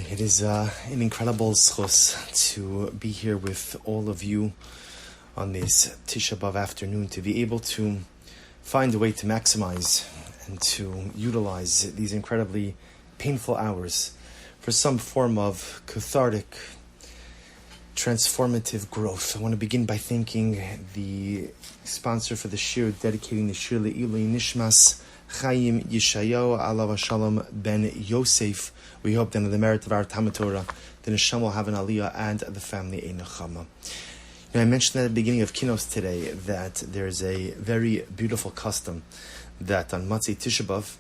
It is an incredible schus to be here with all of you on this Tisha B'Av afternoon, to be able to find a way to maximize and to utilize these incredibly painful hours for some form of cathartic, transformative growth. I want to begin by thanking the sponsor for the shir, dedicating the shir Le'ilui Nishmas Chaim Yeshayahu Alav Shalom Ben Yosef. We hope that in the merit of our Talmud Torah, the Neshama will have an aliyah and the family a nechama. I mentioned at the beginning of Kinos today that there's a very beautiful custom that on Matzei Tisha B'Av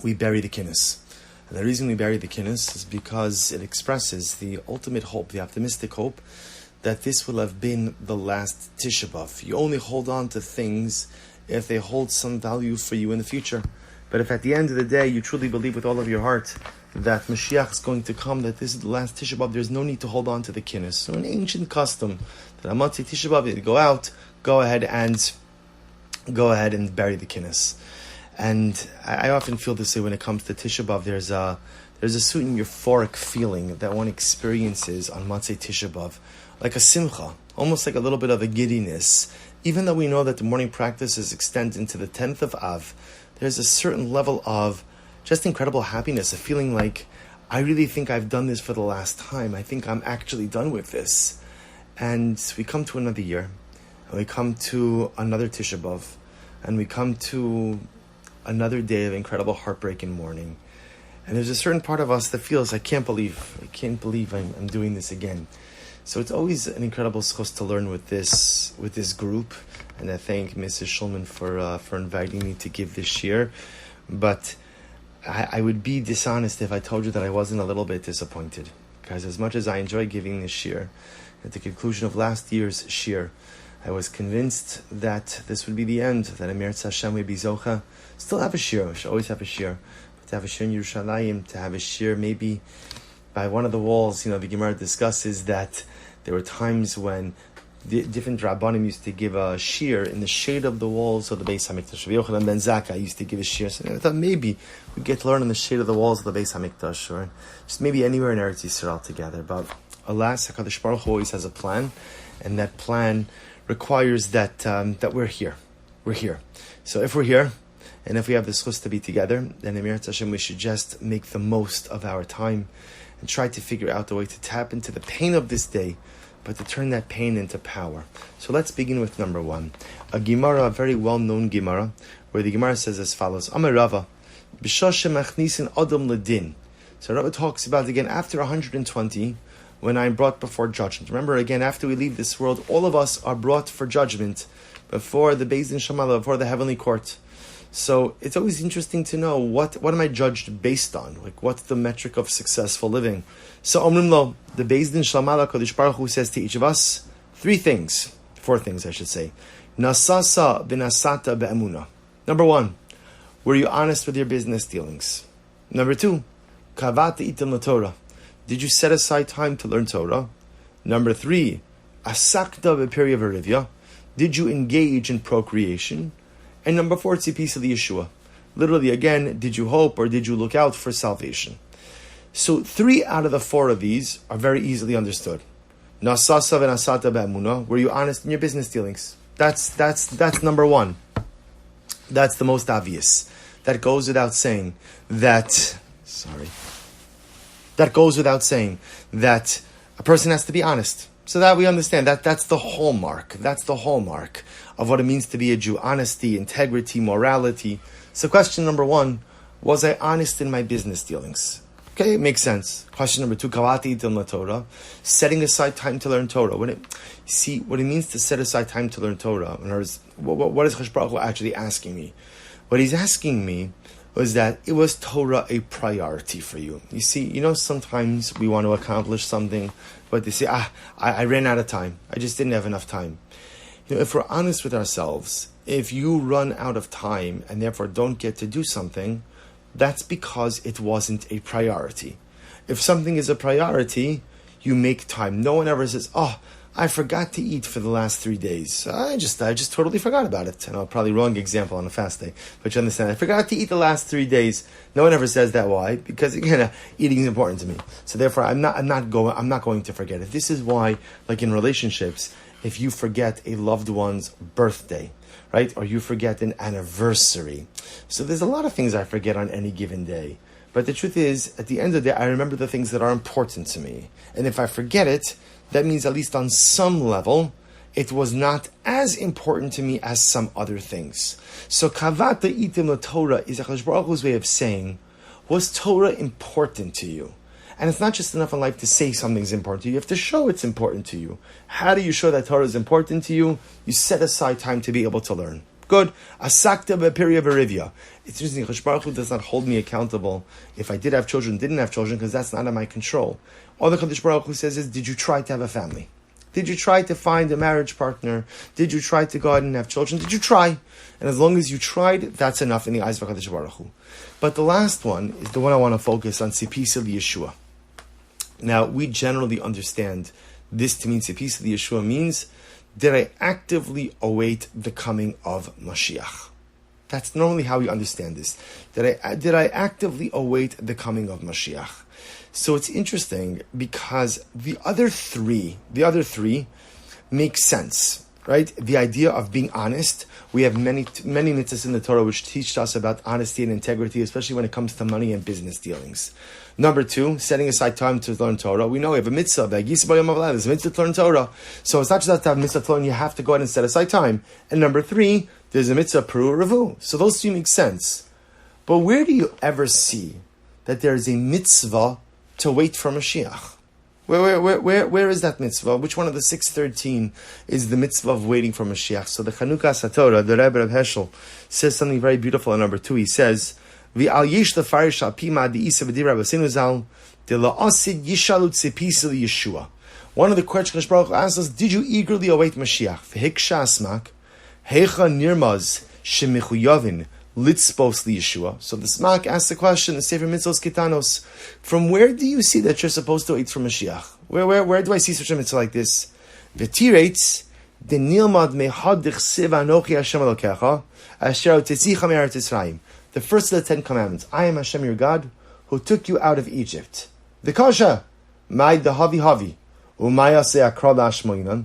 we bury the kinnis. And the reason we bury the kinnis is because it expresses the ultimate hope, the optimistic hope, that this will have been the last Tisha B'Av. You only hold on to things if they hold some value for you in the future. But if at the end of the day you truly believe with all of your heart that Mashiach is going to come, that this is the last Tisha B'Av, there's no need to hold on to the kinnis. So an ancient custom that on Matzei Tisha B'Av, you go out, go ahead and bury the kinnis. And I often feel this way when it comes to Tisha B'Av. There's a certain euphoric feeling that one experiences on Matzei Tisha B'Av, like a simcha, almost like a little bit of a giddiness. Even though we know that the morning practices extend into the 10th of Av, there's a certain level of just incredible happiness, a feeling like, I really think I've done this for the last time. I think I'm actually done with this. And we come to another year, and we come to another Tisha B'Av, and we come to another day of incredible heartbreak and mourning. And there's a certain part of us that feels, I can't believe I'm doing this again. So it's always an incredible schos to learn with this group, and I thank Mrs. Shulman for inviting me to give this year. But I would be dishonest if I told you that I wasn't a little bit disappointed, because as much as I enjoy giving this shir, at the conclusion of last year's shir, I was convinced that this would be the end, that Amir Hashem would be zocha, still have a shir, we should always have a shir, but to have a shir in Yerushalayim, to have a shir maybe by one of the walls. The Gemara discusses that there were times when the different Rabbanim used to give a shir in the shade of the walls of the Beis HaMikdash. Rabbi Yochanan ben Zakkai used to give a shir. So I thought maybe we get to learn in the shade of the walls of the Beis HaMikdash, or just maybe anywhere in Eretz Yisrael together. But alas, HaKadosh Baruch Hu always has a plan, and that plan requires that we're here. We're here. So if we're here, and if we have the schus to be together, then in Eretz Hashem we should just make the most of our time and try to figure out the way to tap into the pain of this day, but to turn that pain into power. So let's begin with number one. A Gemara, a very well-known Gemara, where the Gemara says as follows: Amar Rava, b'shoshe machnisin adam ledin. So Rava talks about, again, after 120, when I'm brought before judgment. Remember, again, after we leave this world, all of us are brought for judgment before the Beis Din Shamala, before the heavenly court. So it's always interesting to know what am I judged based on? Like, what's the metric of successful living? So Omrim Lo, the Beis Din Shamala, Kadosh Baruch Hu says to each of us four things I should say. Nasasa v'nasata be'emuna. Number one, were you honest with your business dealings? Number two, kavata itam l'Torah. Did you set aside time to learn Torah? Number three, asakta b'pirya v'rivya. Did you engage in procreation? And number four, tzipisa liyeshua. Literally, again, did you hope or did you look out for salvation? So 3 out of the 4 of these are very easily understood. Nasasa v'nasata be'emuna. Were you honest in your business dealings? That's number one. That's the most obvious. That goes without saying that a person has to be honest. So that we understand that's the hallmark. That's the hallmark of what it means to be a Jew: honesty, integrity, morality. So question number one: was I honest in my business dealings? Okay, it makes sense. Question number two: kavati itam Torah, setting aside time to learn Torah. What it means to set aside time to learn Torah. What is Chashon Baruch Hu actually asking me? What he's asking me was that it was Torah a priority for you. You see, sometimes we want to accomplish something, but they say, I ran out of time. I just didn't have enough time. If we're honest with ourselves, if you run out of time and therefore don't get to do something, that's because it wasn't a priority. If something is a priority, you make time. No one ever says, I forgot to eat for the last 3 days. I just totally forgot about it. And probably wrong example on a fast day, but you understand. I forgot to eat the last 3 days. No one ever says that. Why? Because again, eating is important to me. So therefore, I'm not going to forget it. This is why, like in relationships, if you forget a loved one's birthday, right, or you forget an anniversary, so there's a lot of things I forget on any given day. But the truth is, at the end of the day, I remember the things that are important to me. And if I forget it, that means at least on some level, it was not as important to me as some other things. So kavata itim la Torah is HaKadosh Baruch Hu's way of saying, was Torah important to you? And it's not just enough in life to say something's important to you. You have to show it's important to you. How do you show that Torah is important to you? You set aside time to be able to learn. Good. Asakta b'pirya b'rivya. It's interesting, HaKadosh Baruch Hu does not hold me accountable if I did have children, didn't have children, because that's not in my control. All the HaKadosh Baruch Hu says is, did you try to have a family? Did you try to find a marriage partner? Did you try to go out and have children? Did you try? And as long as you tried, that's enough in the eyes of HaKadosh Baruch Hu. But the last one is the one I want to focus on, Sipisa Yeshua. Now, we generally understand this to mean Sipisa Yeshua means, did I actively await the coming of Mashiach? That's normally how we understand this. Did I actively await the coming of Mashiach? So it's interesting because the other three make sense, right? The idea of being honest. We have many mitzvahs in the Torah which teach us about honesty and integrity, especially when it comes to money and business dealings. Number 2, setting aside time to learn Torah. We know we have a mitzvah. There's a mitzvah to learn Torah. So it's not just to have a mitzvah to learn, you have to go ahead and set aside time. And number 3, there's a mitzvah peru revu. So those 3 make sense. But where do you ever see that there is a mitzvah to wait for Mashiach? Where is that mitzvah? Which one of the 613 is the mitzvah of waiting for Mashiach? So the Chanukas HaTorah, the Rebbe of Heschel, says something very beautiful in number 2. He says, V'al yesh lefarish al pima di'isa v'di Rabbi Silber de la'asid yishalut tzipisa Yeshua. One of the questions Baruch Hu asks us, did you eagerly await Mashiach? V'hiksha asmak, heicha nirmaz shemichuyavin litzpos liyeshua. So the Smak asks the question, the Sefer Mitzvos Kitanos, from where do you see that you're supposed to wait for Mashiach? Where do I see such a mitzvah like this? V'tiretz de nilmad mehadich siv anochi Hashem elokecha asher otzicha me'eretz Yisrael. The first of the 10 commandments. I am Hashem your God, who took you out of Egypt. V'kasha, mai dahavi havi, umaya se'akra la'ashmoinan.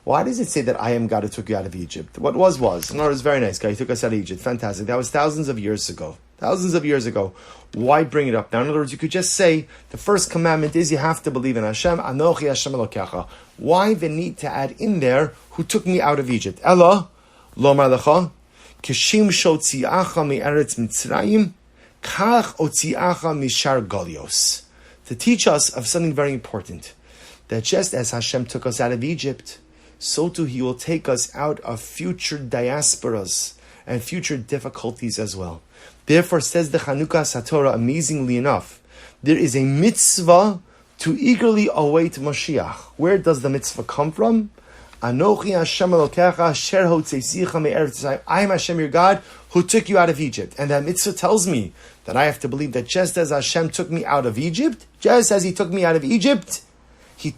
Why does it say that I am God who took you out of Egypt? What was? No, it was very nice guy. He took us out of Egypt. Fantastic. That was thousands of years ago. Why bring it up now? In other words, you could just say the first commandment is you have to believe in Hashem. Anochi Hashem elokecha. Why the need to add in there who took me out of Egypt? Ella, lomar lecha, kishim shotziacha me'eretz Mitzrayim, kach otziacha mishar golios. To teach us of something very important. That just as Hashem took us out of Egypt, so too He will take us out of future diasporas and future difficulties as well. Therefore, says the Chanukas HaTorah, amazingly enough, there is a mitzvah to eagerly await Mashiach. Where does the mitzvah come from? Anochi Hashem elokecha asher hotzeisicha me'eretz Yisrael. I am Hashem your God who took you out of Egypt. And that mitzvah tells me that I have to believe that just as Hashem took me out of Egypt, just as He took me out of Egypt, He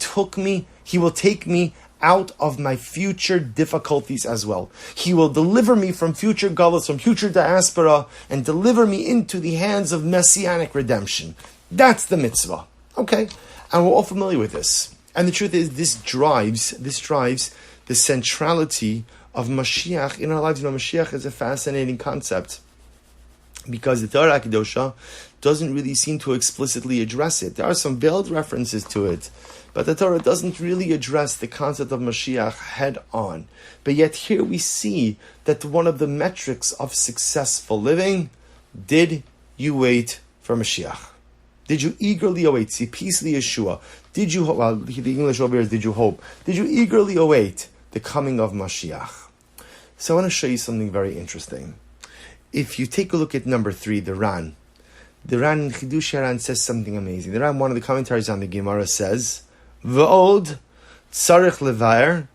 will take me out of my future difficulties as well. He will deliver me from future galus, from future diaspora, and deliver me into the hands of messianic redemption. That's the mitzvah. Okay? And we're all familiar with this. And the truth is, this drives the centrality of Mashiach in our lives. You know, Mashiach is a fascinating concept because the Torah Kedosha doesn't really seem to explicitly address it. There are some veiled references to it, but the Torah doesn't really address the concept of Mashiach head on. But yet here we see that one of the metrics of successful living, did you wait for Mashiach? Did you eagerly await? See, peace Yeshua. Did you, well, the English over here is, did you hope? Did you eagerly await the coming of Mashiach? So I want to show you something very interesting. If you take a look at number 3, the Ran in Chidush Haran says something amazing. The Ran, one of the commentaries on the Gemara, says, V'od tzarich levaer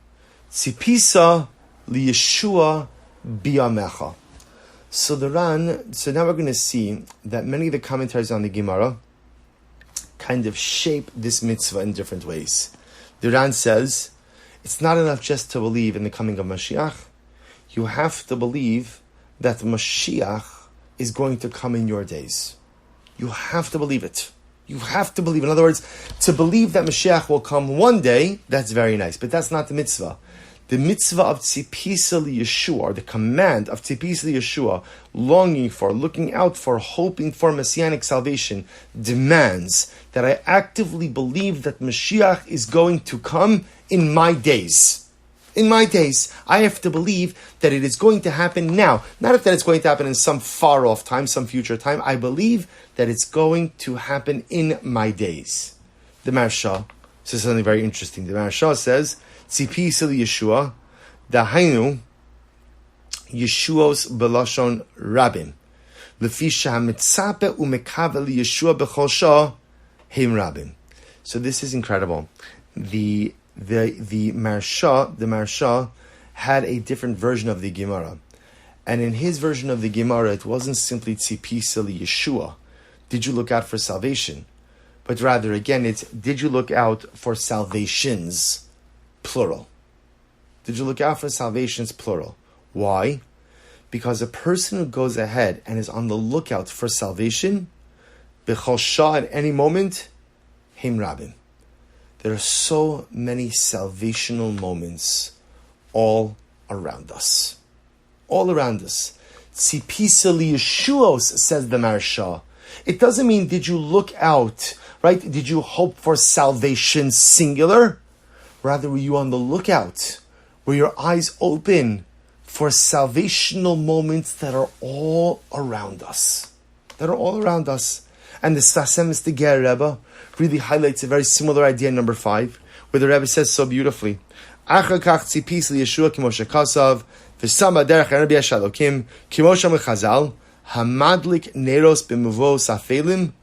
tzipisa liyeshua biyamecha. So now we're going to see that many of the commentaries on the Gemara kind of shape this mitzvah in different ways. The Ran says, It's not enough just to believe in the coming of Mashiach. You have to believe that Mashiach is going to come in your days. You have to believe it. You have to believe. In other words, to believe that Mashiach will come one day, that's very nice. But that's not the mitzvah. The mitzvah of tzipisa liyeshua, or the command of tzipisa liyeshua, longing for, looking out for, hoping for messianic salvation, demands that I actively believe that Mashiach is going to come in my days. In my days, I have to believe that it is going to happen now. Not that it's going to happen in some far-off time, some future time. I believe that it's going to happen in my days. The Maharsha says something very interesting. The Maharsha says, Tzipi sil Yeshua, dahainu Yeshuos belashon rabim, lefi shehamitzape umekave Yeshua bechol shah heim rabim. So this is incredible. The Maharsha had a different version of the Gemara, and in his version of the Gemara, it wasn't simply Tzipi sil Yeshua, did you look out for salvation, but rather again it's did you look out for salvations. Plural. Did you look out for salvations? Plural. Why? Because a person who goes ahead and is on the lookout for salvation, b'chol shah, at any moment, heim rabim. There are so many salvational moments all around us. All around us. Tzipisa liyeshuos, says the Maharsha. It doesn't mean did you look out, right? Did you hope for salvation, singular? Rather, were you on the lookout? Were your eyes open for salvational moments that are all around us? That are all around us. And the Sfas Emes the Ger Rebbe really highlights a very similar idea in number 5, where the Rebbe says so beautifully, Achar kach tzipis liyeshua kimo shekasav, v'sama derech Rabbi Shalokim, kimo sham chazal, hamadlik neros b'muvos afelim,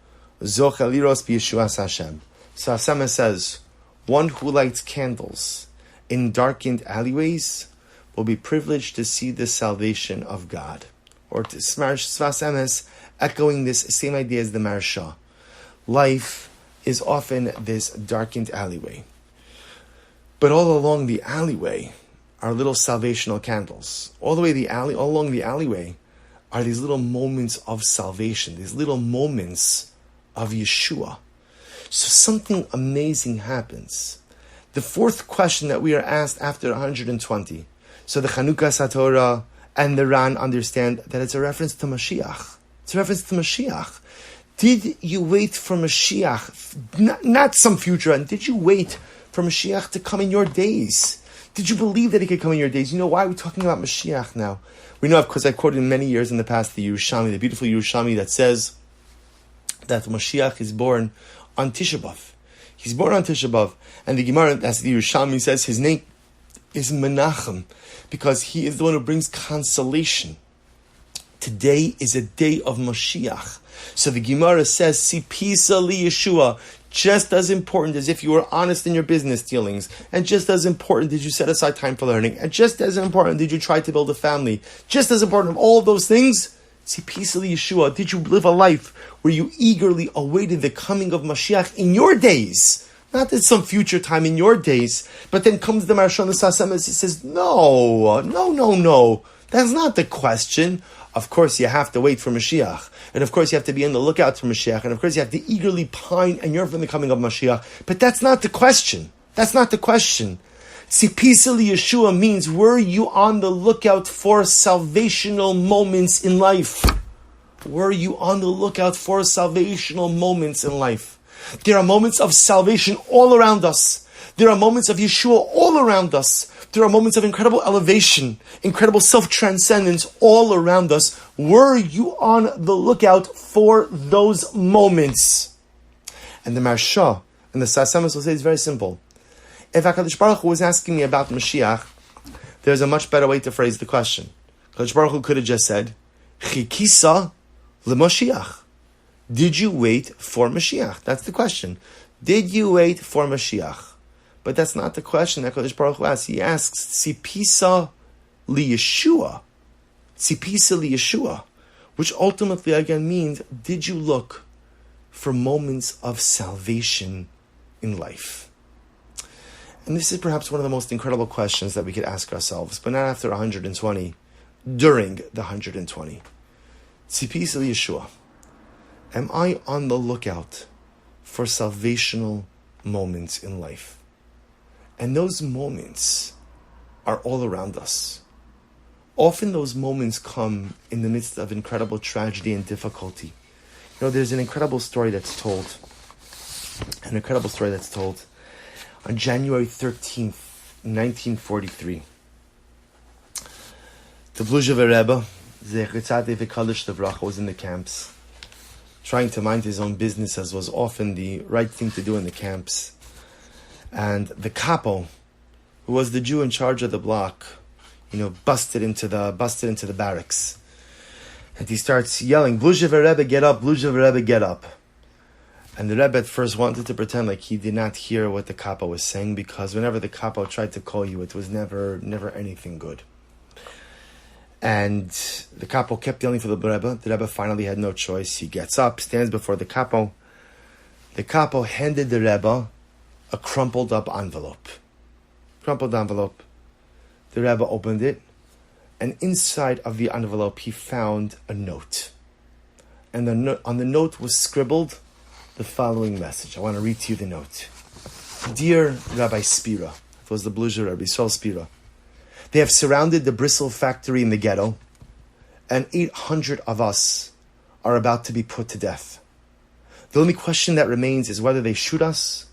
zochel liros b'yeshuas Hashem. Sfas Emes says, one who lights candles in darkened alleyways will be privileged to see the salvation of God. Or to Sfas Emes, echoing this same idea as the Maharsha. Life is often this darkened alleyway. But all along the alleyway are little salvational candles. All along the alleyway are these little moments of salvation, these little moments of Yeshua. So something amazing happens. The fourth question that we are asked after 120. So the Chanukah Satorah and the Ran understand that it's a reference to Mashiach. It's a reference to Mashiach. Did you wait for Mashiach? Not some future end. Did you wait for Mashiach to come in your days? Did you believe that he could come in your days? You know, why are we talking about Mashiach now? We know, of course, I quoted many years in the past the Yerushalmi, the beautiful Yerushalmi that says that Mashiach is born on Tisha B'Av. He's born on Tisha B'Av. And the Gemara, as the Yerushalmi says, his name is Menachem, because he is the one who brings consolation. Today is a day of Mashiach. So the Gemara says, Sipisa li Yeshua, just as important as if you were honest in your business dealings, and just as important did you set aside time for learning, and just as important did you try to build a family, just as important of all of those things, Sipisa li Yeshua, did you live a life where you eagerly awaited the coming of Mashiach in your days? Not at some future time in your days. But then comes the Maharsha and the Sfas Emes, he says, no. That's not the question. Of course, you have to wait for Mashiach. And of course, you have to be on the lookout for Mashiach. And of course, you have to eagerly pine and yearn for the coming of Mashiach. But that's not the question. That's not the question. Sipisa li Yeshua means, were you on the lookout for salvational moments in life? Were you on the lookout for salvational moments in life? There are moments of salvation all around us. There are moments of Yeshua all around us. There are moments of incredible elevation, incredible self-transcendence all around us. Were you on the lookout for those moments? And the Maharsha and the Sfas Emes will say it's very simple. If HaKadosh Baruch Hu was asking me about Mashiach, there's a much better way to phrase the question. HaKadosh Baruch Hu could have just said, Chikisa l'Mashiach. Did you wait for Mashiach? That's the question. Did you wait for Mashiach? But that's not the question that HaKadosh Baruch Hu asks. He asks, Tzipisa li Yeshua. Tzipisa li Yeshua. Which ultimately again means, did you look for moments of salvation in life? And this is perhaps one of the most incredible questions that we could ask ourselves, but not after 120, during the 120. Tzipis el Yeshua. Am I on the lookout for salvational moments in life? And those moments are all around us. Often those moments come in the midst of incredible tragedy and difficulty. There's an incredible story that's told. On January 13th, 1943. The Bluzhever Rebbe, Zechitzadeh V'Kadosh Levracha, was in the camps, trying to mind his own business, as was often the right thing to do in the camps. And the capo, who was the Jew in charge of the block, busted into the barracks. And he starts yelling, Bluzhever Rebbe, get up, Bluzhever Rebbe, get up. And the Rebbe at first wanted to pretend like he did not hear what the capo was saying, because whenever the capo tried to call you, it was never anything good. And the capo kept yelling for the Rebbe. The Rebbe finally had no choice. He gets up, stands before the capo. The capo handed the Rebbe a crumpled up envelope. The Rebbe opened it, and inside of the envelope he found a note. And on the note was scribbled the following message. I want to read to you the note. Dear Rabbi Spira, it was the Bluzher Rabbi Spira, they have surrounded the bristle factory in the ghetto, and 800 of us are about to be put to death. The only question that remains is whether they shoot us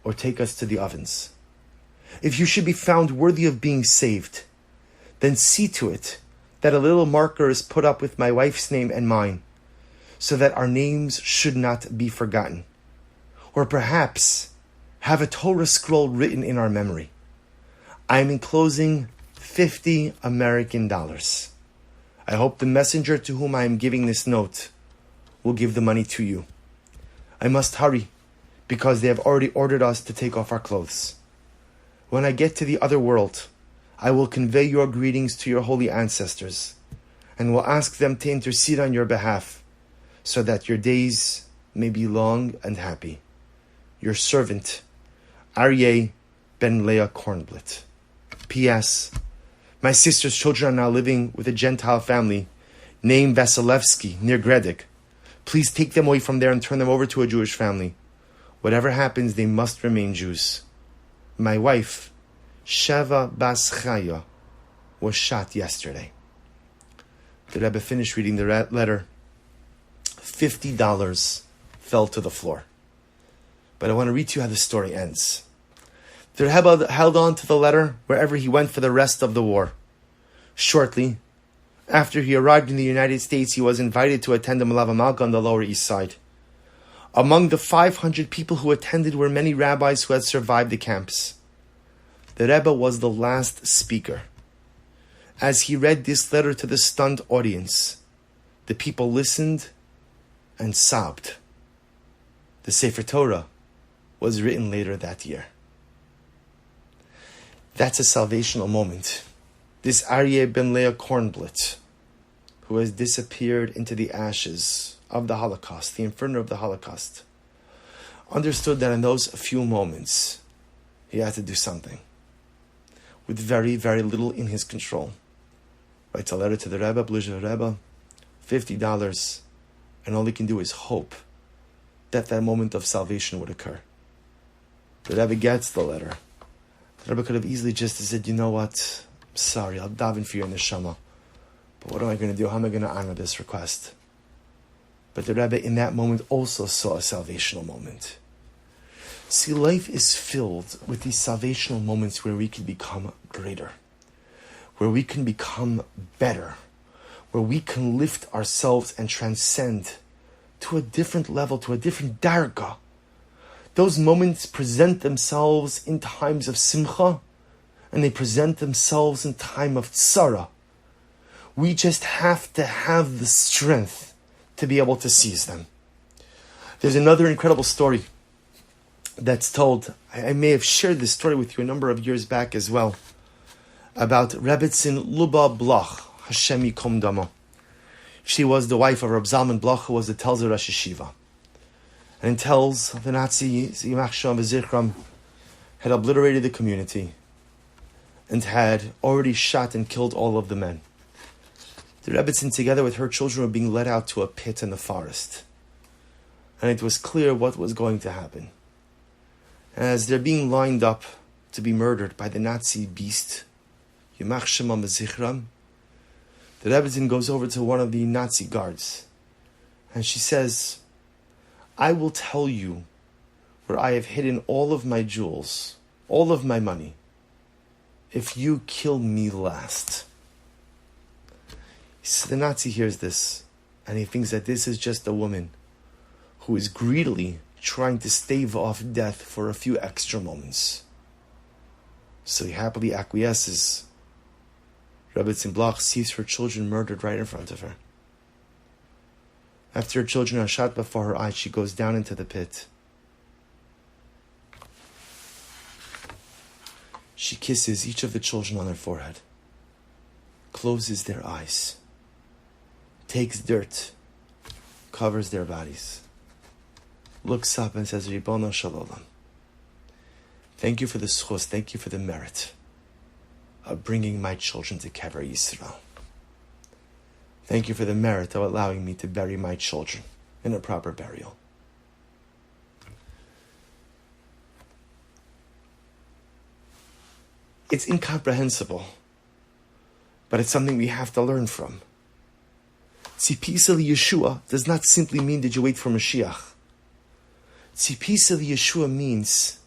or take us to the ovens. If you should be found worthy of being saved, then see to it that a little marker is put up with my wife's name and mine, so that our names should not be forgotten. Or perhaps have a Torah scroll written in our memory. I am enclosing $50 American. I hope the messenger to whom I am giving this note will give the money to you. I must hurry, because they have already ordered us to take off our clothes. When I get to the other world, I will convey your greetings to your holy ancestors, and will ask them to intercede on your behalf, so that your days may be long and happy. Your servant, Aryeh ben Leah Kornblit. P.S. My sister's children are now living with a Gentile family named Vasilevsky near Gredig. Please take them away from there and turn them over to a Jewish family. Whatever happens, they must remain Jews. My wife, Sheva Bas Chaya, was shot yesterday. The Rebbe finished reading the letter. $50 fell to the floor. But I want to read to you how the story ends. The Rebbe held on to the letter wherever he went for the rest of the war. Shortly after he arrived in the United States, he was invited to attend a Malava Malka on the Lower East Side. Among the 500 people who attended were many rabbis who had survived the camps. The Rebbe was the last speaker. As he read this letter to the stunned audience, the people listened and sobbed. The Sefer Torah was written later that year. That's a salvational moment. This Aryeh ben Leah Kornblit, who has disappeared into the ashes of the Holocaust, the inferno of the Holocaust, understood that in those few moments, he had to do something. With very, very little in his control. Writes a letter to the Rebbe, Bluzher Rebbe, $50, and all he can do is hope that moment of salvation would occur. The Rebbe gets the letter. The Rebbe could have easily just said, you know what, I'm sorry, I'll daven for your neshama. But what am I going to do? How am I going to honor this request? But the Rebbe in that moment also saw a salvational moment. See, life is filled with these salvational moments where we can become greater, where we can become better, where we can lift ourselves and transcend to a different level, to a different darga. Those moments present themselves in times of simcha, and they present themselves in time of tzara. We just have to have the strength to be able to seize them. There's another incredible story that's told. I may have shared this story with you a number of years back as well, about Rebbetzin Luba Bloch, Hashem Yikom Damo. She was the wife of Reb Zalman Bloch, who was the Telzer Rosh Yeshiva. And tells the Nazi Yimach Shalom V'Zichram had obliterated the community and had already shot and killed all of the men. The Rebbetzin, together with her children, were being led out to a pit in the forest. And it was clear what was going to happen. As they're being lined up to be murdered by the Nazi beast, Yimach Shema Mezichram, the Rebbetzin goes over to one of the Nazi guards, and she says, I will tell you where I have hidden all of my jewels, all of my money, if you kill me last. So the Nazi hears this, and he thinks that this is just a woman who is greedily trying to stave off death for a few extra moments. So he happily acquiesces. Rebbetzin Bloch sees her children murdered right in front of her. After her children are shot before her eyes, she goes down into the pit. She kisses each of the children on their forehead, closes their eyes, takes dirt, covers their bodies, looks up and says, Ribono Shel Olam, thank you for the schus, thank you for the merit of bringing my children to Kever Yisrael. Thank you for the merit of allowing me to bury my children in a proper burial. It's incomprehensible, but it's something we have to learn from. Tzipisa Yeshua does not simply mean did you wait for Mashiach. Tzipisa Yeshua means,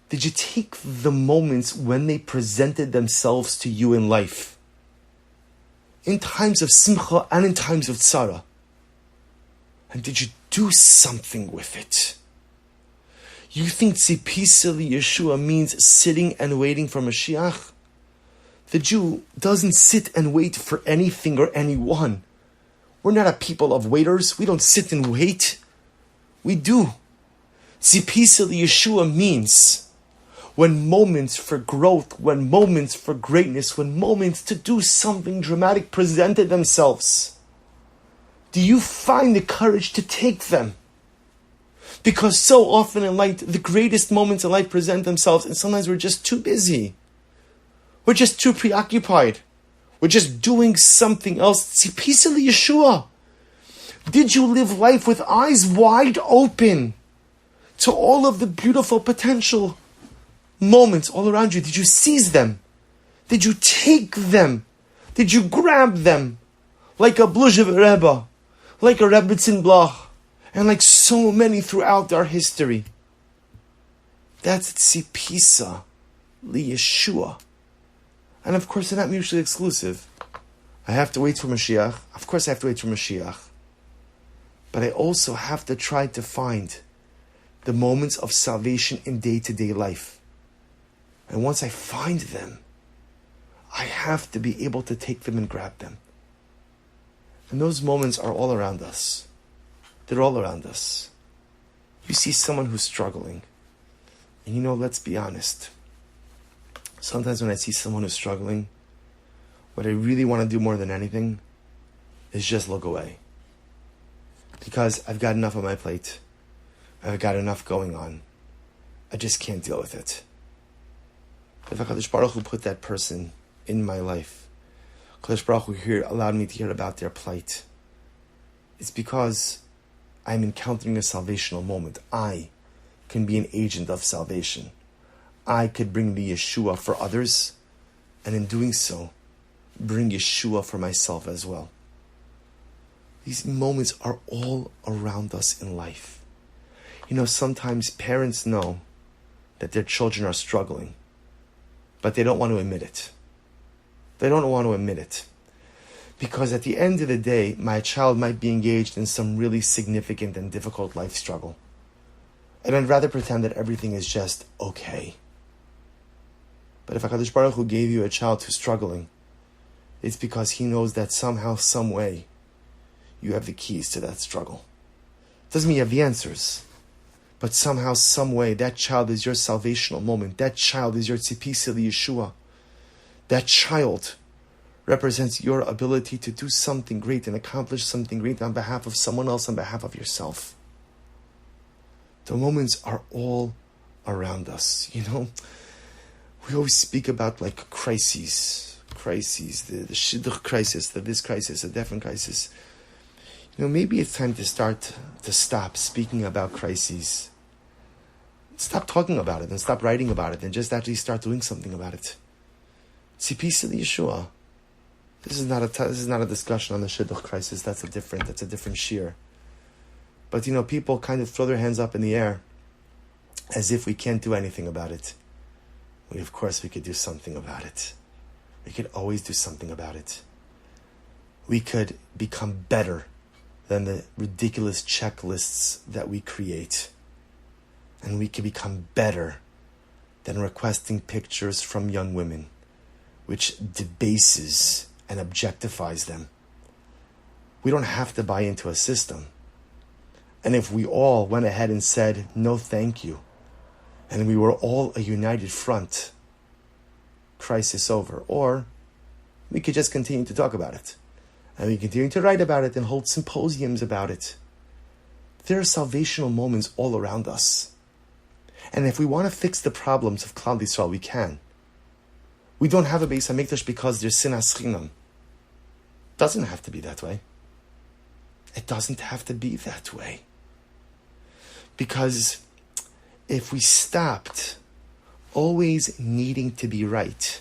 did you take the moments when they presented themselves to you in life? In times of simcha and in times of tzara. And did you do something with it? You think Tzipisa Yeshua means sitting and waiting for Mashiach? The Jew doesn't sit and wait for anything or anyone. We're not a people of waiters. We don't sit and wait. We do. Tzipisa Yeshua means when moments for growth, when moments for greatness, when moments to do something dramatic presented themselves, do you find the courage to take them? Because so often in life, the greatest moments in life present themselves, and sometimes we're just too busy. We're just too preoccupied. We're just doing something else. Tzipisa Yeshua. Did you live life with eyes wide open to all of the beautiful potential moments all around you? Did you seize them? Did you take them? Did you grab them? Like a Bluzhev Rebbe, like a Rebbetzin Bloch, and like so many throughout our history. That's Tzipisa Yeshua. And of course, they're not mutually exclusive. I have to wait for Mashiach. Of course I have to wait for Mashiach. But I also have to try to find the moments of salvation in day-to-day life. And once I find them, I have to be able to take them and grab them. And those moments are all around us. They're all around us. You see someone who's struggling. And let's be honest. Sometimes when I see someone who's struggling, what I really want to do more than anything is just look away. Because I've got enough on my plate. I've got enough going on. I just can't deal with it. If HaKadosh Baruch Hu put that person in my life, HaKadosh Baruch Hu allowed me to hear about their plight, it's because I'm encountering a salvational moment. I can be an agent of salvation. I could bring the Yeshua for others, and in doing so, bring Yeshua for myself as well. These moments are all around us in life. Sometimes parents know that their children are struggling, but they don't want to admit it. They don't want to admit it. Because at the end of the day, my child might be engaged in some really significant and difficult life struggle. And I'd rather pretend that everything is just okay. But if HaKadosh Baruch Hu gave you a child who's struggling, it's because he knows that somehow, some way, you have the keys to that struggle. Doesn't mean you have the answers, but somehow, some way, that child is your salvational moment. That child is your Tzipisa Yeshua. That child represents your ability to do something great and accomplish something great on behalf of someone else, on behalf of yourself. The moments are all around us. You know, we always speak about like crises, the shidduch crisis, the this crisis, a different crisis. You know, maybe it's time to stop speaking about crises. Stop talking about it and stop writing about it and just actually start doing something about it. See, peace of the Yeshua. This is not a discussion on the shidduch crisis. That's a different shir. But you know, people kind of throw their hands up in the air as if we can't do anything about it. Of course we could do something about it. We could always do something about it. We could become better than the ridiculous checklists that we create. And we could become better than requesting pictures from young women, which debases and objectifies them. We don't have to buy into a system. And if we all went ahead and said, no thank you, and we were all a united front, crisis over. Or we could just continue to talk about it. And we continue to write about it and hold symposiums about it. There are salvational moments all around us. And if we want to fix the problems of Klal Yisrael, we can. We don't have a Beis HaMikdash because there's sinas chinam. Doesn't have to be that way. It doesn't have to be that way. Because if we stopped always needing to be right,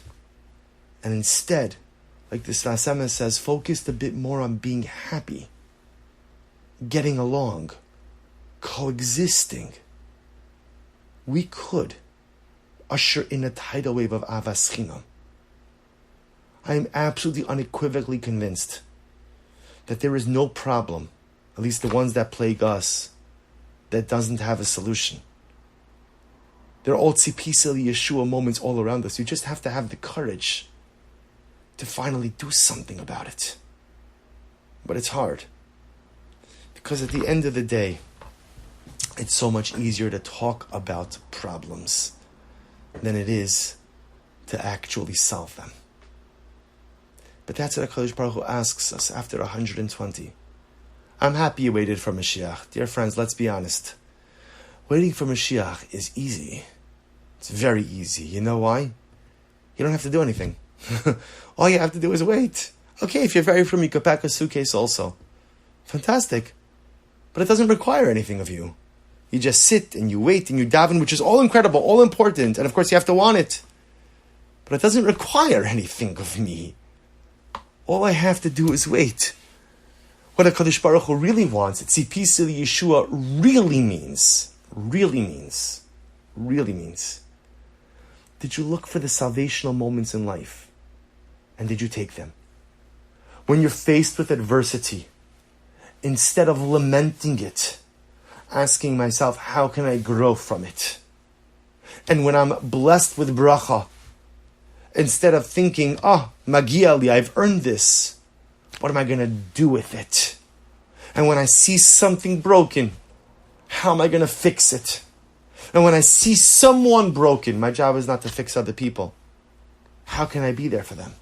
and instead, like the Slasema says, focused a bit more on being happy, getting along, coexisting, we could usher in a tidal wave of Avas Chinam. I am absolutely unequivocally convinced that there is no problem, at least the ones that plague us, that doesn't have a solution. There are all tzipisa Yeshua moments all around us. You just have to have the courage to finally do something about it. But it's hard. Because at the end of the day, it's so much easier to talk about problems than it is to actually solve them. But that's what HaKadosh Baruch Hu asks us after 120. I'm happy you waited for Mashiach. Dear friends, let's be honest. Waiting for Mashiach is easy. It's very easy. You know why? You don't have to do anything. All you have to do is wait. Okay, if you're very firm, you could pack a suitcase also. Fantastic. But it doesn't require anything of you. You just sit and you wait and you daven, which is all incredible, all important. And of course you have to want it. But it doesn't require anything of me. All I have to do is wait. What HaKadosh Baruch Hu really wants, Tzipisa Yeshua really means. Did you look for the salvational moments in life? And did you take them? When you're faced with adversity, instead of lamenting it, asking myself, how can I grow from it? And when I'm blessed with bracha, instead of thinking, magia li, I've earned this, what am I going to do with it? And when I see something broken, how am I going to fix it? And when I see someone broken, my job is not to fix other people. How can I be there for them?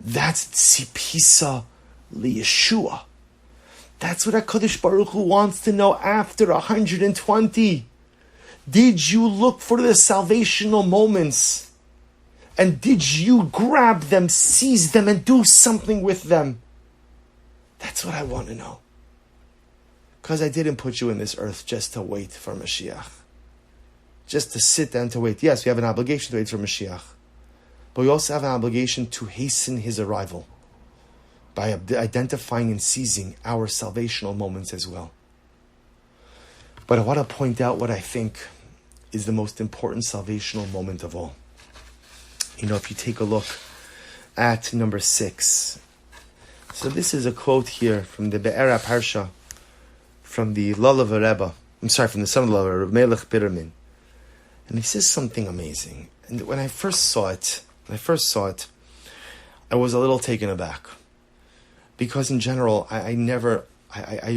That's tzipisa liyeshua. That's what HaKadosh Baruch Hu wants to know after 120. Did you look for the salvational moments? And did you grab them, seize them, and do something with them? That's what I want to know. Because I didn't put you in this earth just to wait for Mashiach. Just to sit and to wait. Yes, we have an obligation to wait for Mashiach. But we also have an obligation to hasten his arrival by identifying and seizing our salvational moments as well. But I want to point out what I think is the most important salvational moment of all. You know, if you take a look at number 6. So this is a quote here from the Be'era Parsha, from the Lulav Rebbe. I'm sorry, from the son of the Lulav, Melech Bitterman. And he says something amazing. And when I first saw it, I was a little taken aback. Because in general, I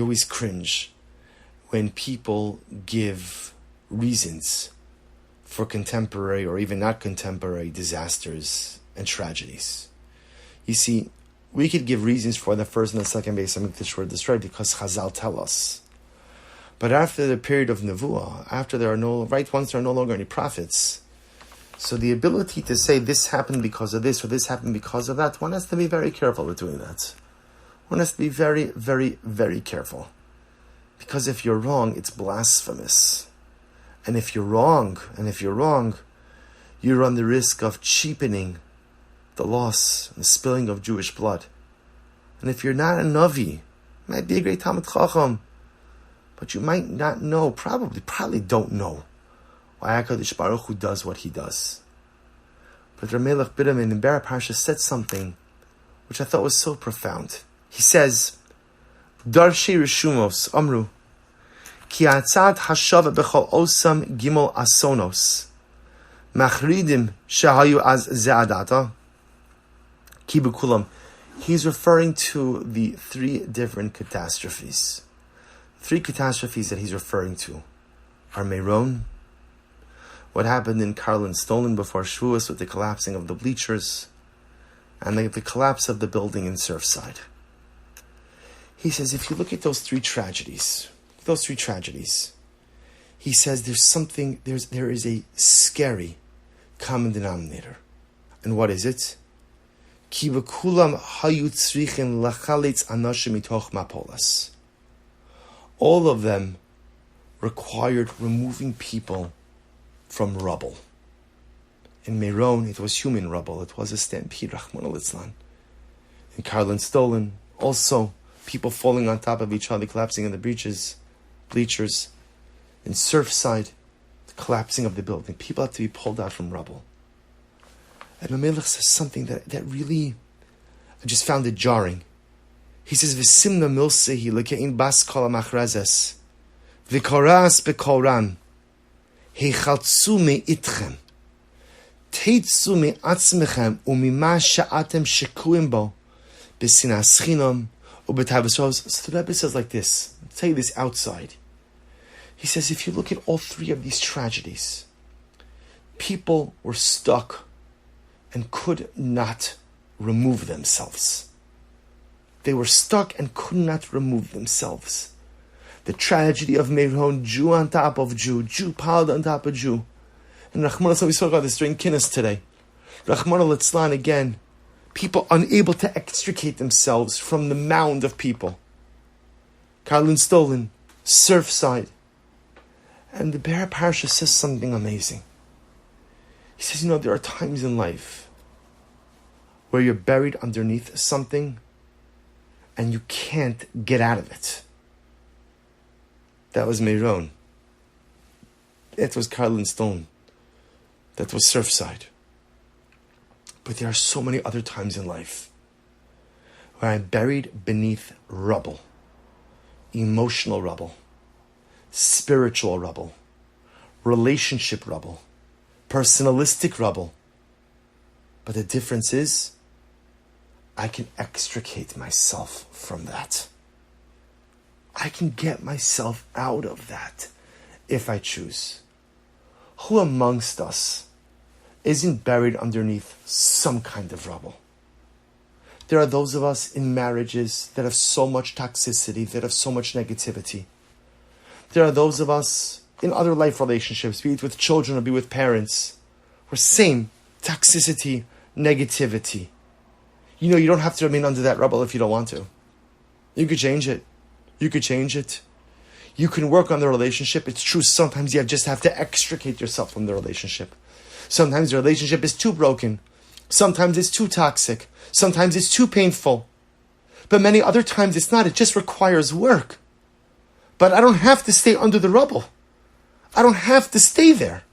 always cringe when people give reasons for contemporary or even not contemporary disasters and tragedies. You see, we could give reasons for the first and the second Beis HaMikdash were destroyed because Chazal tell us. But after the period of Nevuah, once there are no longer any prophets, so the ability to say this happened because of this or this happened because of that, one has to be very careful with doing that. One has to be very, very, very careful. Because if you're wrong, it's blasphemous. And if you're wrong, you run the risk of cheapening the loss and the spilling of Jewish blood. And if you're not a Navi, you might be a great Talmid Chacham, but you might not know, probably don't know why HaKadosh Baruch Hu does what he does. But Ramelech Bidamin in Bara Parsha said something which I thought was so profound. He says, Darshi Rishumos Amru Ki atzad hashava bechol osam gimel asonos machridim shahayu az ze'adata ki bekulam. He's referring to the 3 different catastrophes. 3 catastrophes that he's referring to are Meron, what happened in Karl and Stolin before Shavuos with the collapsing of the bleachers, and the collapse of the building in Surfside. He says, if you look at those 3 tragedies, he says there is a scary common denominator. And what is it? Ki bekulam hayu tzrichen lachalitz anashim mitoch mapolas. All of them required removing people from rubble. In Meron, it was human rubble. It was a stampede, Rahman al-Islam. In Karl and Stolin, also people falling on top of each other, collapsing in the bleachers. In Surfside, the collapsing of the building. People had to be pulled out from rubble. And Ramelech says something that really, I just found it jarring. He says, V'simna milsehi lekein bas kol ha-machrezes v'koras bekoran heichaltzu me'itchem teitzu me'atzmechem u'mima sha'atem shekuim bo b'sinas chinam u'b'tavos ros. So the Rebbe says like this, I'll tell you this outside. He says, if you look at all 3 of these tragedies, people were stuck and could not remove themselves. They were stuck and could not remove themselves. The tragedy of Meron, Jew on top of Jew, Jew piled on top of Jew. And Rahman al-Islam, we spoke about this during Kinnis today. Rahman al-Islam again, people unable to extricate themselves from the mound of people. Karl and Stolin, Surfside. And the Bara Parsha says something amazing. He says, there are times in life where you're buried underneath something and you can't get out of it. That was Meron. That was Karl and Stone. That was Surfside. But there are so many other times in life where I'm buried beneath rubble. Emotional rubble. Spiritual rubble. Relationship rubble. Personalistic rubble. But the difference is, I can extricate myself from that. I can get myself out of that if I choose. Who amongst us isn't buried underneath some kind of rubble? There are those of us in marriages that have so much toxicity, that have so much negativity. There are those of us in other life relationships, be it with children or be with parents, where same toxicity, negativity. You don't have to remain under that rubble if you don't want to. You could change it. You can work on the relationship. It's true, sometimes you just have to extricate yourself from the relationship. Sometimes the relationship is too broken. Sometimes it's too toxic. Sometimes it's too painful. But many other times it's not. It just requires work. But I don't have to stay under the rubble. I don't have to stay there.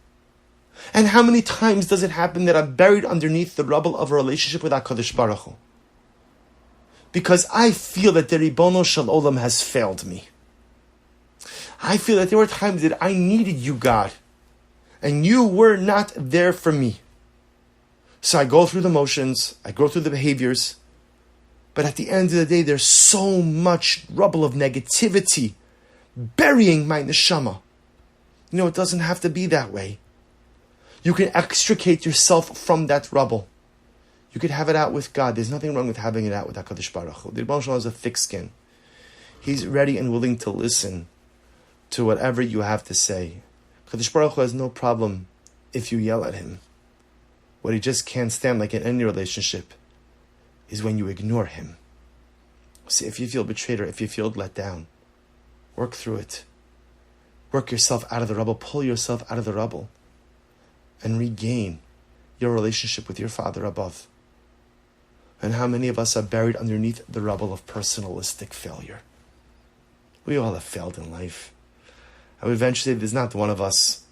And how many times does it happen that I'm buried underneath the rubble of a relationship with HaKadosh Baruch Hu? Because I feel that the Ribono Shel Olam has failed me. I feel that there were times that I needed you, God, and you were not there for me. So I go through the motions, I go through the behaviors, but at the end of the day, there's so much rubble of negativity burying my neshama. It doesn't have to be that way. You can extricate yourself from that rubble. You could have it out with God. There's nothing wrong with having it out with HaKadosh Baruch Hu. The Rebbe Shalom has a thick skin. He's ready and willing to listen to whatever you have to say. Kadosh Baruch Hu has no problem if you yell at him. What he just can't stand, like in any relationship, is when you ignore him. See, if you feel betrayed or if you feel let down, work through it. Work yourself out of the rubble, pull yourself out of the rubble, and regain your relationship with your Father above. And how many of us are buried underneath the rubble of personalistic failure? We all have failed in life. I would venture to say there's not one of us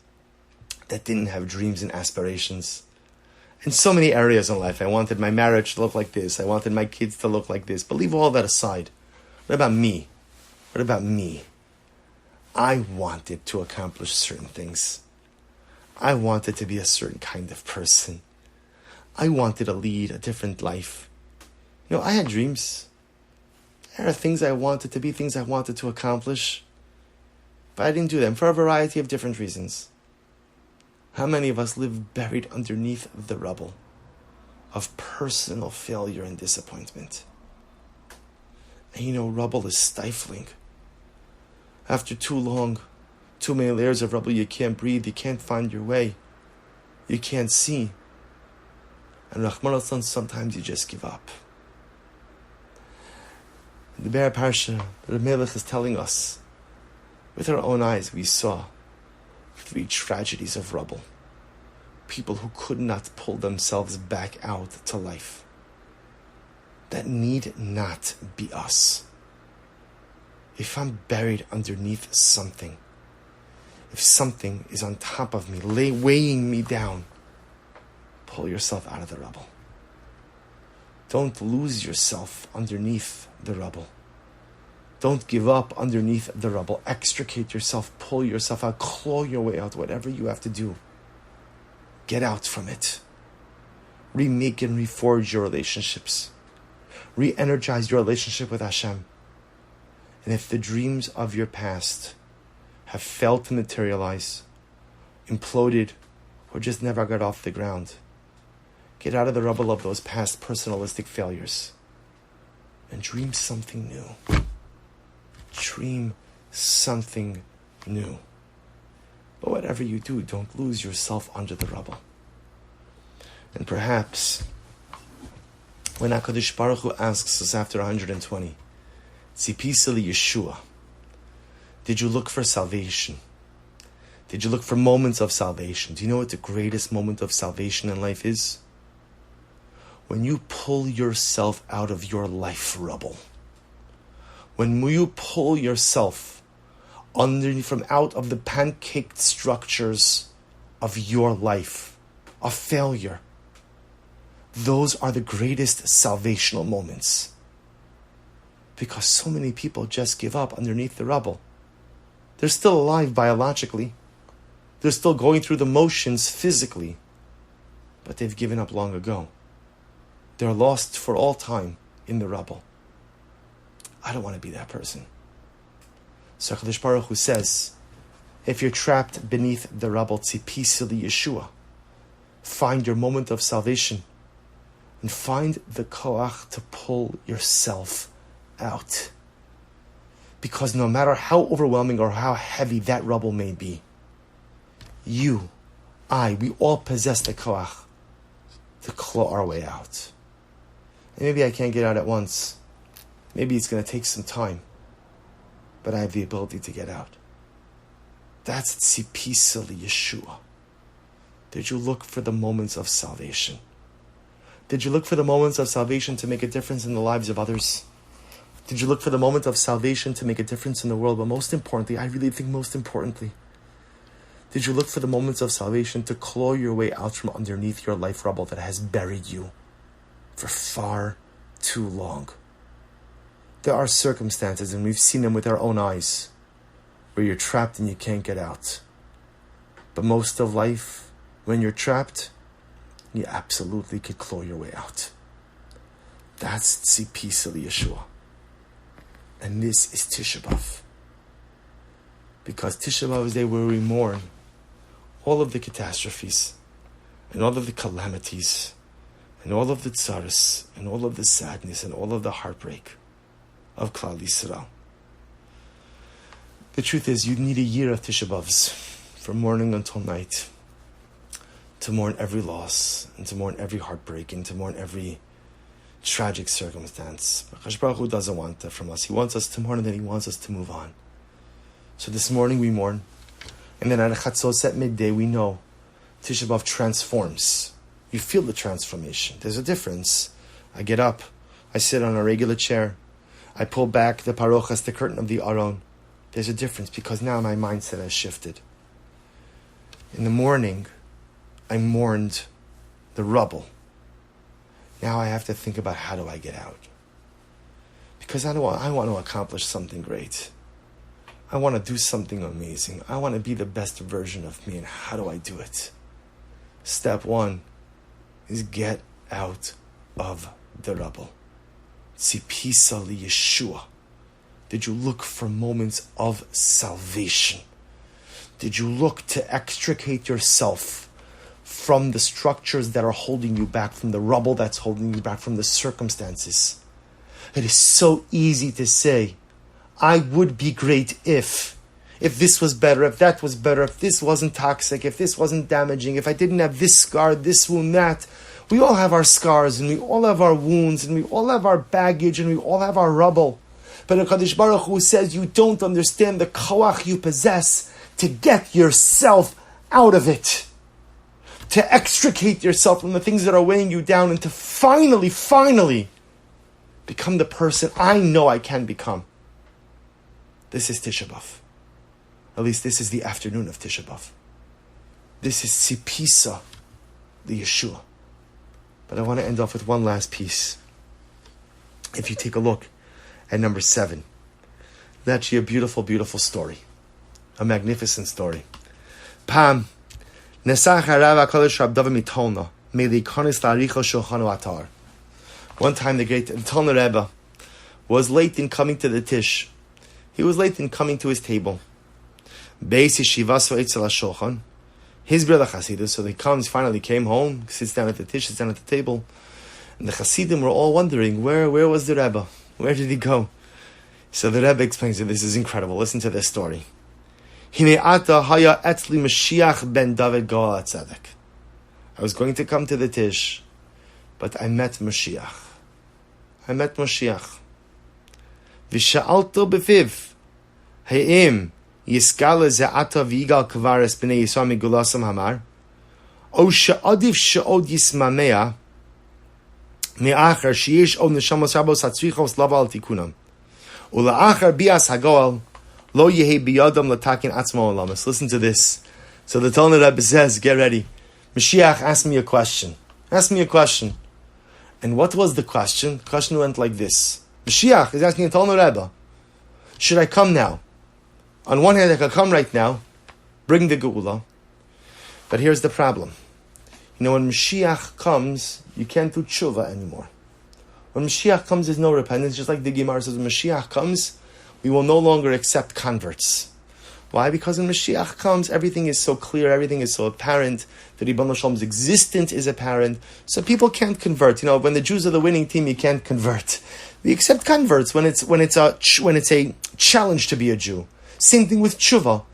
that didn't have dreams and aspirations. In so many areas in life, I wanted my marriage to look like this. I wanted my kids to look like this. But leave all that aside. What about me? What about me? I wanted to accomplish certain things. I wanted to be a certain kind of person. I wanted to lead a different life. I had dreams. There are things I wanted to be, things I wanted to accomplish. But I didn't do them for a variety of different reasons. How many of us live buried underneath the rubble of personal failure and disappointment? And rubble is stifling. After too many layers of rubble, you can't breathe, you can't find your way, you can't see. And Rahman al-San, sometimes you just give up. In the Be'er Parsha, the Melech is telling us, with our own eyes, we saw 3 tragedies of rubble. People who could not pull themselves back out to life. That need not be us. If I'm buried underneath something, if something is on top of me, weighing me down, pull yourself out of the rubble. Don't lose yourself underneath the rubble. Don't give up underneath the rubble. Extricate yourself, pull yourself out, claw your way out, whatever you have to do. Get out from it. Remake and reforge your relationships. Re-energize your relationship with Hashem. And if the dreams of your past have failed to materialize, imploded, or just never got off the ground, get out of the rubble of those past personalistic failures and dream something new. Dream something new. But whatever you do, don't lose yourself under the rubble. And perhaps when HaKadosh Baruch Hu asks us after 120, Tzipisa li Yeshua, did you look for salvation? Did you look for moments of salvation? Do you know what the greatest moment of salvation in life is? When you pull yourself out of your life rubble. When you pull yourself from out of the pancaked structures of your life, of failure. Those are the greatest salvational moments. Because so many people just give up underneath the rubble. They're still alive biologically. They're still going through the motions physically. But they've given up long ago. They're lost for all time in the rubble. I don't want to be that person. So HaKadosh Baruch Hu says, if you're trapped beneath the rubble, tzipisa li Yeshua, find your moment of salvation and find the koach to pull yourself out. Because no matter how overwhelming or how heavy that rubble may be, we all possess the koach to claw our way out. And maybe I can't get out at once. Maybe it's going to take some time. But I have the ability to get out. That's tzipisa li Yeshua. Did you look for the moments of salvation? Did you look for the moments of salvation to make a difference in the lives of others? Did you look for the moment of salvation to make a difference in the world? But most importantly, I really think most importantly, did you look for the moments of salvation to claw your way out from underneath your life rubble that has buried you for far too long? There are circumstances, and we've seen them with our own eyes, where you're trapped and you can't get out. But most of life, when you're trapped, you absolutely could claw your way out. That's tzipisa li Yeshua. And this is Tisha B'Av. Because Tisha B'Av is the day where we mourn all of the catastrophes, and all of the calamities, and all of the tzaras, and all of the sadness, and all of the heartbreak of Klal Yisrael. The truth is, you need a year of Tisha B'Avs, from morning until night, to mourn every loss, and to mourn every heartbreak, and to mourn every tragic circumstance. But Hakadosh Baruch Hu doesn't want that from us. He wants us to mourn, and then He wants us to move on. So this morning we mourn, and then at Chatzos at midday we know Tisha B'Av transforms. You feel the transformation. There's a difference. I get up, I sit on a regular chair, I pull back the parochas, the curtain of the aron. There's a difference because now my mindset has shifted. In the morning, I mourned the rubble. Now I have to think about how do I get out. Because I want to accomplish something great. I want to do something amazing. I want to be the best version of me, and how do I do it? Step one is get out of the rubble. Tzipisa li Yeshua. Did you look for moments of salvation? Did you look to extricate yourself from the structures that are holding you back, from the rubble that's holding you back, from the circumstances? It is so easy to say, I would be great if this was better, if that was better, if this wasn't toxic, if this wasn't damaging, if I didn't have this scar, this wound, that. We all have our scars, and we all have our wounds, and we all have our baggage, and we all have our rubble. But HaKadosh Baruch Hu says you don't understand the koach you possess to get yourself out of it, to extricate yourself from the things that are weighing you down, and to finally become the person I know I can become. This is Tisha B'Av. At least this is the afternoon of Tisha B'Av. This is Tzipisa, the Yeshua. But I want to end off with one last piece. If you take a look at number 7, it's actually a beautiful, beautiful story. A magnificent story. Pam, Nesach harav HaKadosh Rab David mitolna, me'likonis la'aricho shulchanu atar. One time the great Tolna Rebbe was late in coming to the Tish. He was late in coming to his table. Beis yeshivas v'etzel hashulchan. His brother Chasidus, so he finally came home, sits down at the Tish, sits down at the table. And the Chasidim were all wondering, where was the Rebbe? Where did he go? So the Rebbe explains it. This is incredible. Listen to this story. Hine ata haya etzli Mashiach ben David Goal Tzedek. I was going to come to the Tish, but I met Mashiach. V'sha'alto b'fiv, he'im yiskala ze'ata v'igal kavares b'nei Yisrael migulasam hamar, o she'adif she'od yismamea, me'achar sheyesh od neshamos rabos hatzrichos lava al tikunam, ula'achar bias hagoal, lo yehe biyadam latakin atzmo olamas. Listen to this. So the Talmud Rebbe says, get ready. Mashiach asked me a question. And what was the question? The question went like this. Mashiach is asking the Talmud Rebbe, should I come now? On one hand, I could come right now, bring the Geula. But here's the problem. When Mashiach comes, you can't do tshuva anymore. When Mashiach comes, there's no repentance. Just like the Gemara says, when Mashiach comes, we will no longer accept converts. Why? Because when Mashiach comes, everything is so clear, everything is so apparent. The Ribbon Shalom's existence is apparent. So people can't convert. When the Jews are the winning team, you can't convert. We accept converts when it's a challenge to be a Jew. Same thing with tshuva.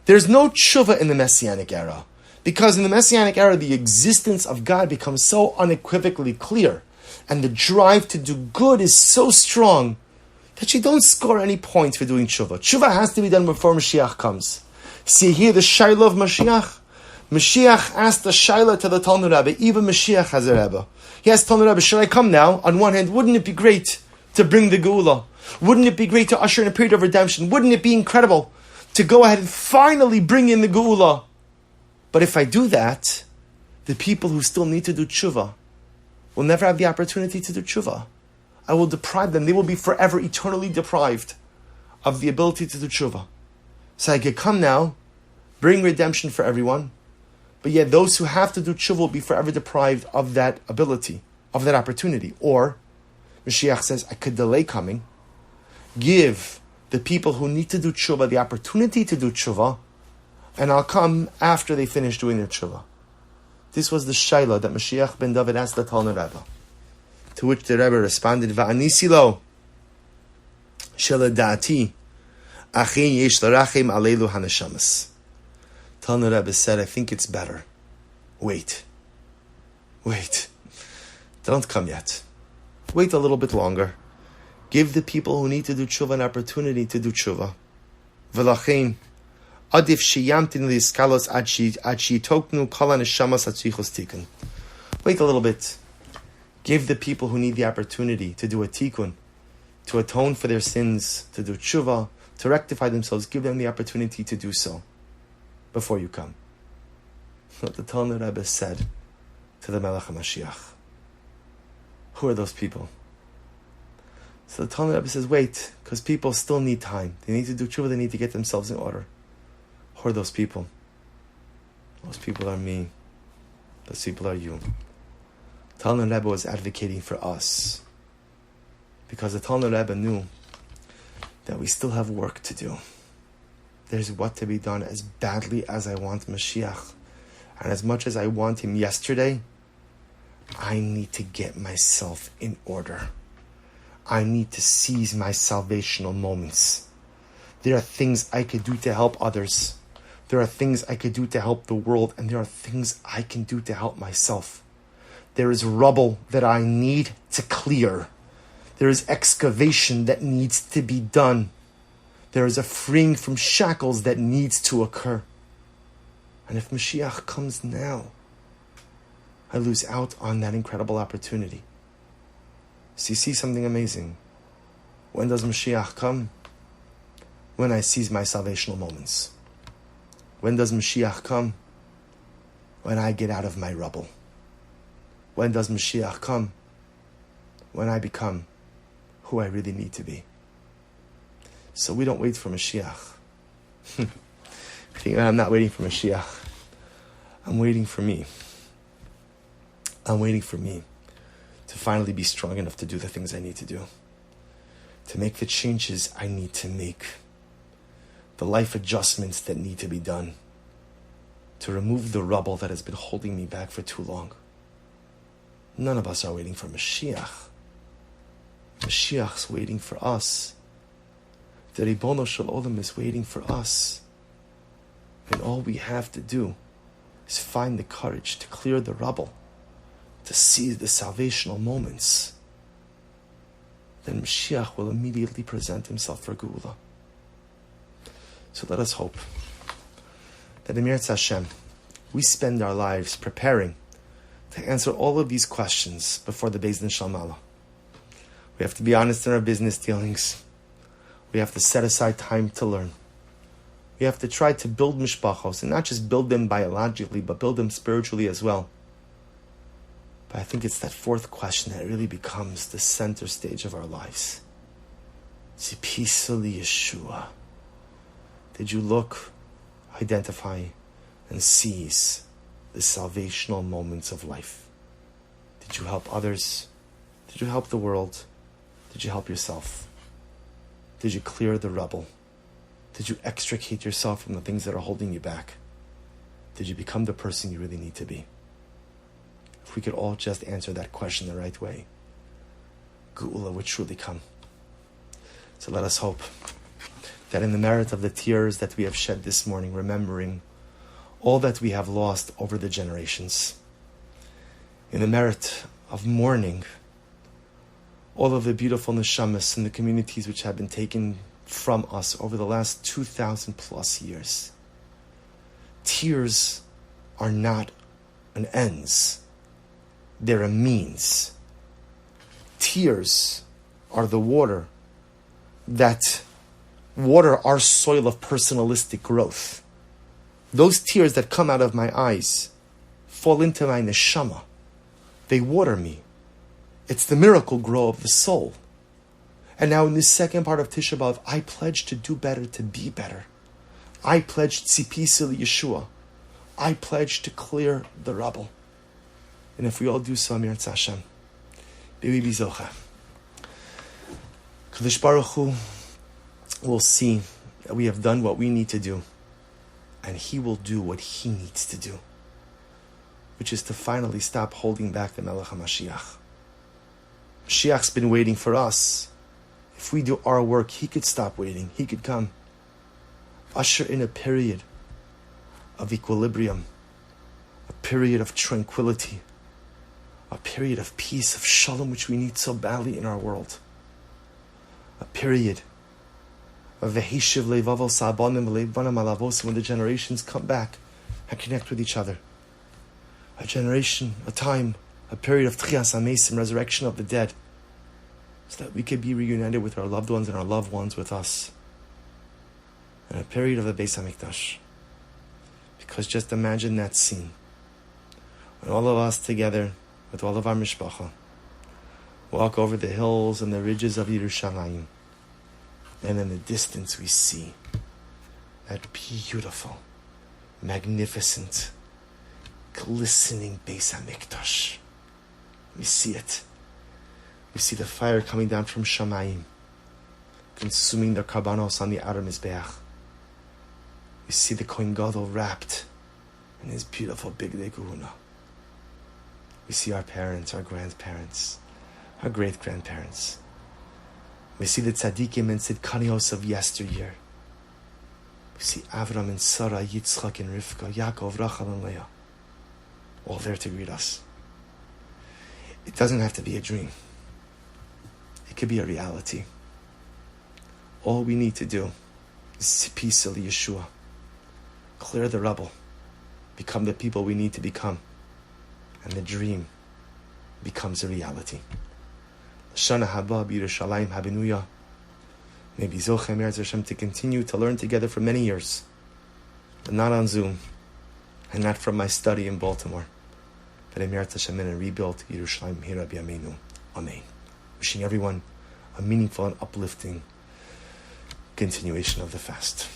There's no tshuva in the Messianic era. Because in the Messianic era, the existence of God becomes so unequivocally clear. And the drive to do good is so strong that you don't score any points for doing tshuva. Tshuva has to be done before Mashiach comes. See here the Shaila of Mashiach? Mashiach asked the Shaila to the Talmud Rebbe. Even Mashiach has a Rebbe. He asked Talmud Rebbe, should I come now? On one hand, wouldn't it be great to bring the Geula? Wouldn't it be great to usher in a period of redemption? Wouldn't it be incredible to go ahead and finally bring in the Geula? But if I do that, the people who still need to do tshuva will never have the opportunity to do tshuva. I will deprive them. They will be forever, eternally deprived of the ability to do tshuva. So I could come now, bring redemption for everyone, but yet those who have to do tshuva will be forever deprived of that ability, of that opportunity. Or, Mashiach says, I could delay coming, give the people who need to do tshuva the opportunity to do tshuva, and I'll come after they finish doing their tshuva. This was the shaila that Mashiach ben David asked the Talmud Rebbe. To which the Rebbe responded, Va'anisilo sheladati Achin yesh l'rachem alelu hanashamas. Talmud Rebbe said, I think it's better. Wait. Don't come yet. Wait a little bit longer. Give the people who need to do tshuva an opportunity to do tshuva. V'lachin, adif sheyamtin li'skalos ad sheyitoknu kol hanashamas hatzichos tikkun. Wait a little bit. Give the people who need the opportunity to do a tikkun, to atone for their sins, to do tshuva, to rectify themselves. Give them the opportunity to do so before you come. What the Talmud Rebbe said to the Melech HaMashiach. Who are those people? So the Talmud Rebbe says, wait, because people still need time. They need to do tshuva, they need to get themselves in order. Who are those people? Those people are me. Those people are you. Talmud Rebbe was advocating for us, because the Talmud Rebbe knew that we still have work to do. There's what to be done. As badly as I want Mashiach, and as much as I want him yesterday, I need to get myself in order. I need to seize my salvational moments. There are things I could do to help others. There are things I could do to help the world, and there are things I can do to help myself. There is rubble that I need to clear. There is excavation that needs to be done. There is a freeing from shackles that needs to occur. And if Mashiach comes now, I lose out on that incredible opportunity. So you see something amazing. When does Mashiach come? When I seize my salvational moments. When does Mashiach come? When I get out of my rubble. When does Mashiach come? When I become who I really need to be. So we don't wait for Mashiach. I'm not waiting for Mashiach. I'm waiting for me. I'm waiting for me to finally be strong enough to do the things I need to do. To make the changes I need to make. The life adjustments that need to be done. To remove the rubble that has been holding me back for too long. None of us are waiting for Mashiach. Mashiach's waiting for us. The Ribono Shel Olam is waiting for us. And all we have to do is find the courage to clear the rubble, to seize the salvational moments. Then Mashiach will immediately present himself for Geula. So let us hope that in Eretz Hashem, we spend our lives preparing to answer all of these questions before the Beis Din Shel Ma'ala. We have to be honest in our business dealings. We have to set aside time to learn. We have to try to build mishpachos, and not just build them biologically, but build them spiritually as well. But I think it's that fourth question that really becomes the center stage of our lives. Tzipisa Yeshua. Did you look, identify, and seize the salvational moments of life? Did you help others? Did you help the world? Did you help yourself? Did you clear the rubble? Did you extricate yourself from the things that are holding you back? Did you become the person you really need to be? If we could all just answer that question the right way, Geula would truly come. So let us hope that in the merit of the tears that we have shed this morning, remembering all that we have lost over the generations, in the merit of mourning all of the beautiful neshamas in the communities which have been taken from us over the last 2,000 plus years. Tears are not an ends. They're a means. Tears are the water that water our soil of personalistic growth. Those tears that come out of my eyes fall into my neshama. They water me. It's the miracle grow of the soul. And now in this second part of Tisha B'Av, I pledge to do better, to be better. I pledge tzipisa Yeshua. I pledge to clear the rubble. And if we all do so, Amir Tzashem, Bibi Bizocha, Kadosh Baruch Hu will see that we have done what we need to do, and He will do what He needs to do, which is to finally stop holding back the Melech HaMashiach. Mashiach's been waiting for us. If we do our work, He could stop waiting. He could come. usher in a period of equilibrium, a period of tranquility, a period of peace, of shalom, which we need so badly in our world. A period of v'hishiv levavel sa'abonim v'levanim alavos, when the generations come back and connect with each other. A generation, a time, a period of tchias hamesim, resurrection of the dead, so that we could be reunited with our loved ones and our loved ones with us. And a period of the Beis HaMikdash. Because just imagine that scene, when all of us together, with all of our mishpacha, walk over the hills and the ridges of Yerushalayim, and in the distance we see that beautiful, magnificent, glistening Beis HaMikdash. We see it. We see the fire coming down from Shamayim, consuming the karbanos on the outer mizbeach. We see the Kohen Gadol wrapped in his beautiful bigdei kahuna. We see our parents, our grandparents, our great-grandparents. We see the tzaddikim and tzidkanios of yesteryear. We see Avram and Sarah, Yitzchak and Rivka, Yaakov, Rachel and Leah, all there to greet us. It doesn't have to be a dream. It could be a reality. All we need to do is peace of Yeshua, clear the rubble, become the people we need to become, and the dream becomes a reality. Shana haba b'Yerushalayim habenuya. Maybe Zochem Eretz Hashem to continue to learn together for many years, but not on Zoom, and not from my study in Baltimore, but in Eretz Hashem and rebuilt Yerushalayim Hira B'Yameinu. Amen. Wishing everyone a meaningful and uplifting continuation of the fast.